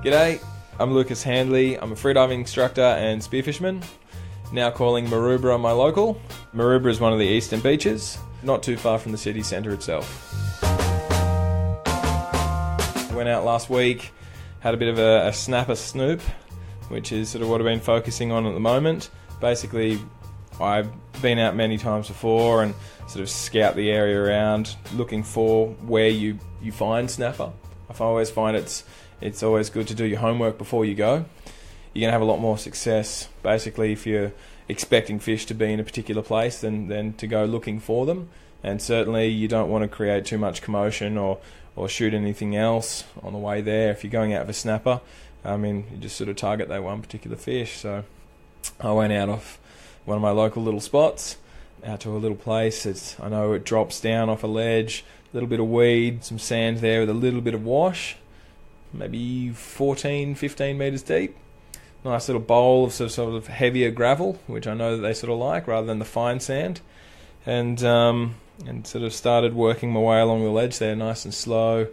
G'day, I'm Lucas Handley. I'm a freediving instructor and spearfisherman, now calling Maroubra my local. Maroubra is one of the eastern beaches, not too far from the city centre itself. Went out last week, had a bit of a snapper snoop, which is sort of what I've been focusing on at the moment. Basically, I've been out many times before and sort of scout the area around, looking for where you find snapper. I always find it's always good to do your homework before you go. You're going to have a lot more success, basically, if you're expecting fish to be in a particular place than to go looking for them. And certainly you don't want to create too much commotion or shoot anything else on the way there. If you're going out for snapper, you just sort of target that one particular fish. So I went out off one of my local little spots, out to a little place. I know it drops down off a ledge, a little bit of weed, some sand there with a little bit of wash, maybe 14, 15 metres deep. Nice little bowl of sort of heavier gravel, which I know that they sort of like, rather than the fine sand. And sort of started working my way along the ledge there, nice and slow.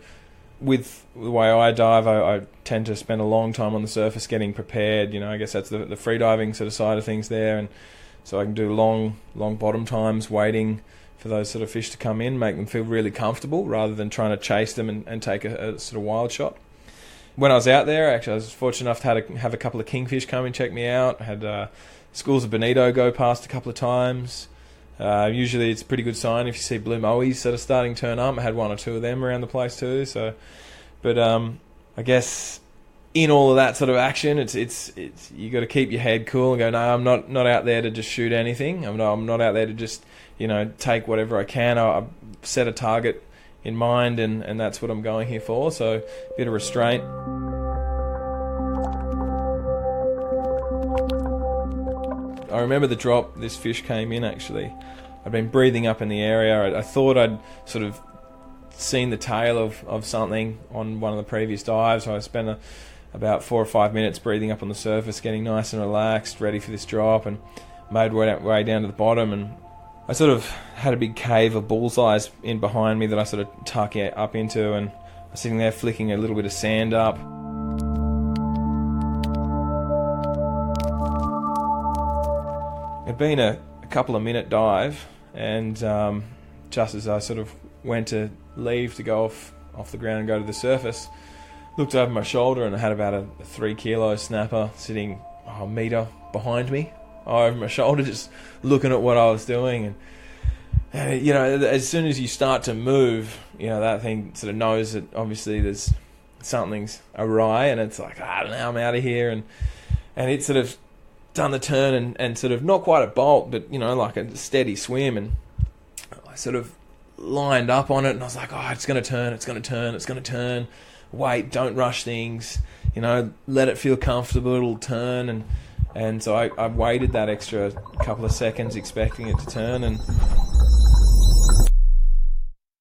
With the way I dive, I tend to spend a long time on the surface getting prepared. I guess that's the freediving sort of side of things there. And so I can do long bottom times waiting for those sort of fish to come in, make them feel really comfortable rather than trying to chase them and take a sort of wild shot. When I was out there, actually, I was fortunate enough to have a couple of kingfish come and check me out. I had schools of bonito go past a couple of times. Usually it's a pretty good sign if you see blue mowies sort of starting to turn up. I had one or two of them around the place too. But I guess in all of that sort of action, it's you got to keep your head cool and go, no, I'm not out there to just shoot anything. I'm not out there to just take whatever I can. I set a target in mind, and that's what I'm going here for. So a bit of restraint. I remember the drop this fish came in, actually. I'd been breathing up in the area. I thought I'd sort of seen the tail of something on one of the previous dives. So I spent about 4 or 5 minutes breathing up on the surface, getting nice and relaxed, ready for this drop, and made way down to the bottom. And I sort of had a big cave of bullseyes in behind me that I sort of tuck up into, and I was sitting there flicking a little bit of sand up. It'd been a couple of minute dive, and just as I sort of went to leave to go off the ground and go to the surface, looked over my shoulder and I had about a 3 kilo snapper sitting a metre behind me, over my shoulder, just looking at what I was doing. And as soon as you start to move, that thing sort of knows that obviously there's something's awry, and it's like, now I'm out of here. And it sort of done the turn and sort of not quite a bolt, but like a steady swim, and I sort of lined up on it, and I was like, it's going to turn. Wait, don't rush things, let it feel comfortable, it'll turn. And so I waited that extra couple of seconds expecting it to turn, and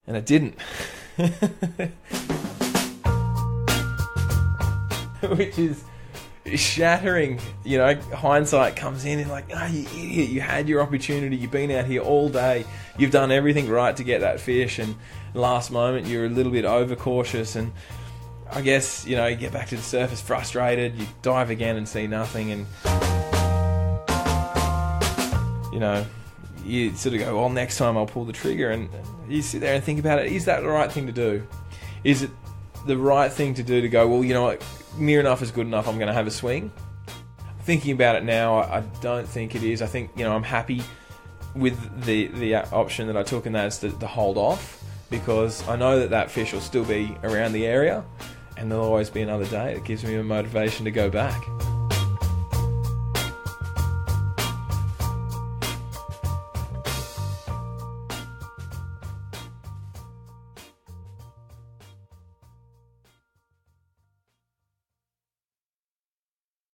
it didn't. Which is shattering. Hindsight comes in and like, you idiot, you had your opportunity, you've been out here all day, you've done everything right to get that fish, and last moment you're a little bit overcautious, and I guess, you get back to the surface frustrated, you dive again and see nothing, and you sort of go, well, next time I'll pull the trigger, and you sit there and think about it. Is that the right thing to do? Is it the right thing to do to go, well, what, near enough is good enough, I'm going to have a swing? Thinking about it now, I don't think it is. I think, I'm happy with the option that I took, and that's to hold off, because I know that fish will still be around the area, and there'll always be another day. It gives me a motivation to go back.